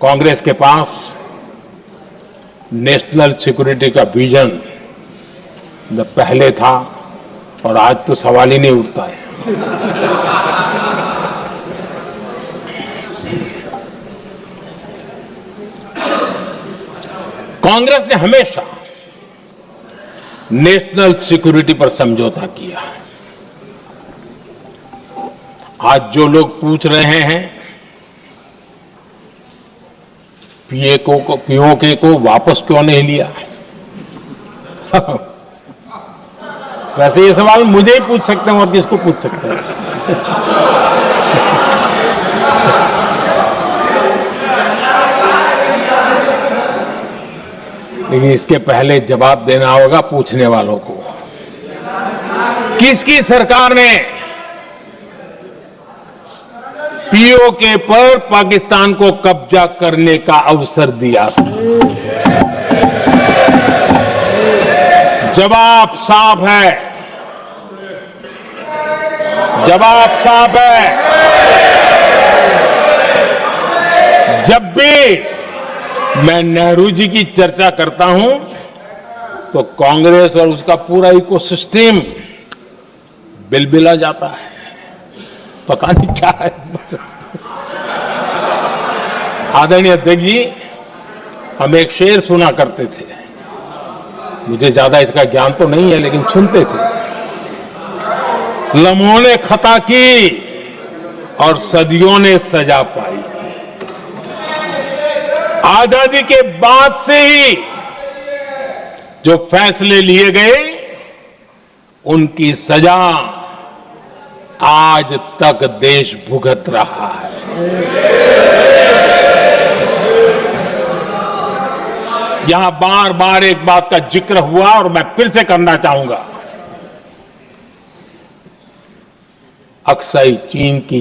कांग्रेस के पास national security का vision न पहले था और आज तो सवाल ही नहीं उठता है। कांग्रेस ने हमेशा नेशनल सिक्योरिटी पर समझौता किया। आज जो लोग पूछ रहे हैं पीओके को वापस क्यों नहीं लिया, वैसे ये सवाल मुझे ही पूछ सकते हैं और किसको पूछ सकते हैं। लेकिन इसके पहले जवाब देना होगा पूछने वालों को। किसकी सरकार ने पीओके पर पाकिस्तान को कब्जा करने का अवसर दिया था? जवाब साफ है, जवाब साफ है। जब भी मैं नेहरू जी की चर्चा करता हूं तो कांग्रेस और उसका पूरा इकोसिस्टम बिलबिला जाता है, पता नहीं क्या है। आदरणीय अध्यक्ष जी, हम एक शेर सुना करते थे, मुझे ज्यादा इसका ज्ञान तो नहीं है लेकिन सुनते थे। लम्हों ने खता की और सदियों ने सजा पाई। आजादी के बाद से ही जो फैसले लिए गए उनकी सजा आज तक देश भुगत रहा है। यहां बार बार एक बात का जिक्र हुआ और मैं फिर से करना चाहूंगा। अक्साई चीन की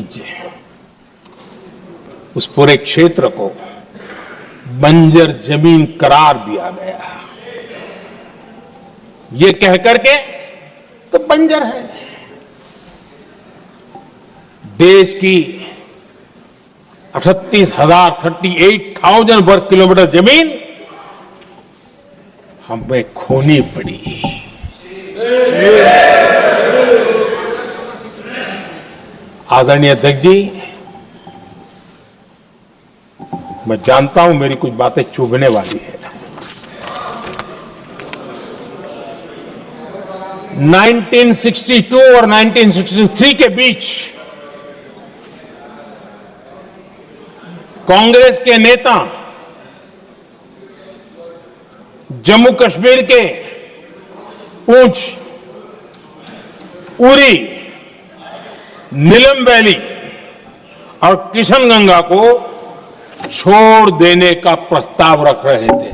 उस पूरे क्षेत्र को बंजर जमीन करार दिया गया, ये कह करके तो बंजर है। देश की 38,000 वर्ग किलोमीटर जमीन हमें खोनी पड़ी। आदरणीय अध्यक्ष जी, मैं जानता हूं मेरी कुछ बातें चुभने वाली है। 1962 और 1963 के बीच कांग्रेस के नेता जम्मू कश्मीर के पूंछ, उरी, नीलम वैली और किशनगंगा को छोड़ देने का प्रस्ताव रख रहे थे।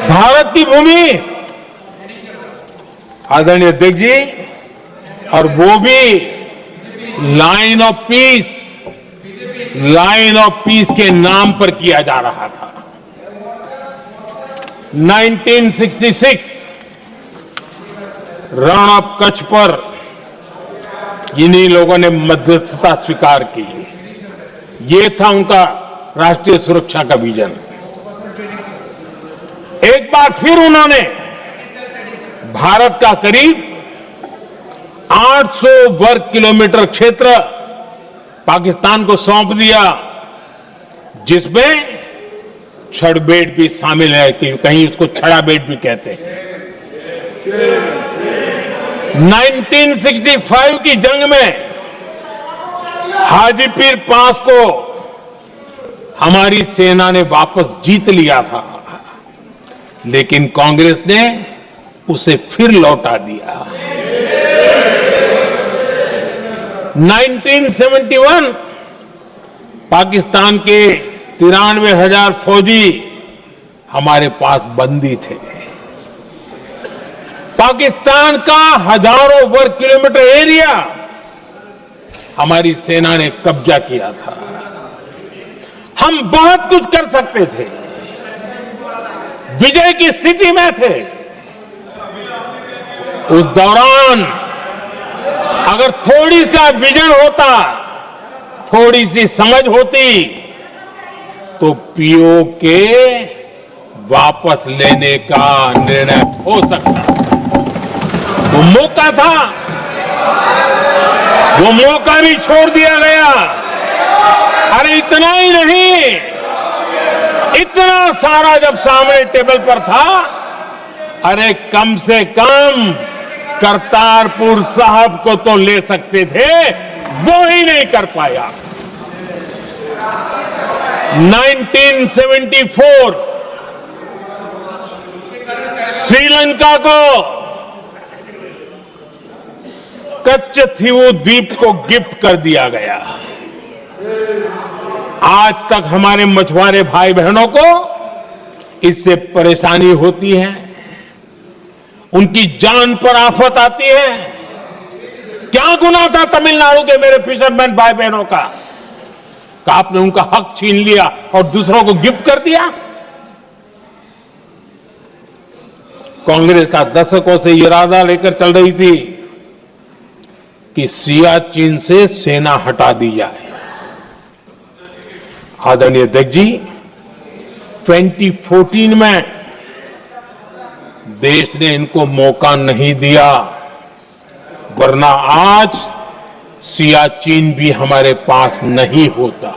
भारत की भूमि, आदरणीय अध्यक्ष जी, और वो भी लाइन ऑफ पीस के नाम पर किया जा रहा था। 1966 रण ऑफ कच्छ पर इन्हीं लोगों ने मध्यस्थता स्वीकार की। ये था उनका राष्ट्रीय सुरक्षा का विजन। एक बार फिर उन्होंने भारत का करीब 800 वर्ग किलोमीटर क्षेत्र पाकिस्तान को सौंप दिया, जिसमें छड़बेट भी शामिल है, कि कहीं उसको छड़ा बेट भी कहते हैं। 1965 की जंग में हाजीपीर पास को हमारी सेना ने वापस जीत लिया था, लेकिन कांग्रेस ने उसे फिर लौटा दिया। 1971 पाकिस्तान के 93,000 फौजी हमारे पास बंदी थे। पाकिस्तान का हजारों वर्ग किलोमीटर एरिया हमारी सेना ने कब्जा किया था। हम बहुत कुछ कर सकते थे, विजय की स्थिति में थे। उस दौरान अगर थोड़ी सा विजन होता थोड़ी सी समझ होती तो पीओके वापस लेने का निर्णय हो सकता। वो मौका था, वो मौका भी छोड़ दिया गया। अरे इतना ही नहीं, इतना सारा जब सामने टेबल पर था, अरे कम से कम करतारपुर साहब को तो ले सकते थे, वो ही नहीं कर पाया। 1974 श्रीलंका को कच्चथीवू द्वीप को गिफ्ट कर दिया गया। आज तक हमारे मछुआरे भाई बहनों को इससे परेशानी होती है, उनकी जान पर आफत आती है। क्या गुनाह था तमिलनाडु के मेरे फिशरमैन भाई बहनों का? आपने उनका हक छीन लिया और दूसरों को गिफ्ट कर दिया। कांग्रेस का दशकों से इरादा लेकर चल रही थी कि सियाचिन से सेना हटा दी जाए। आदरणीय अध्यक्ष जी, 2014 में देश ने इनको मौका नहीं दिया, वरना आज सियाचिन भी हमारे पास नहीं होता।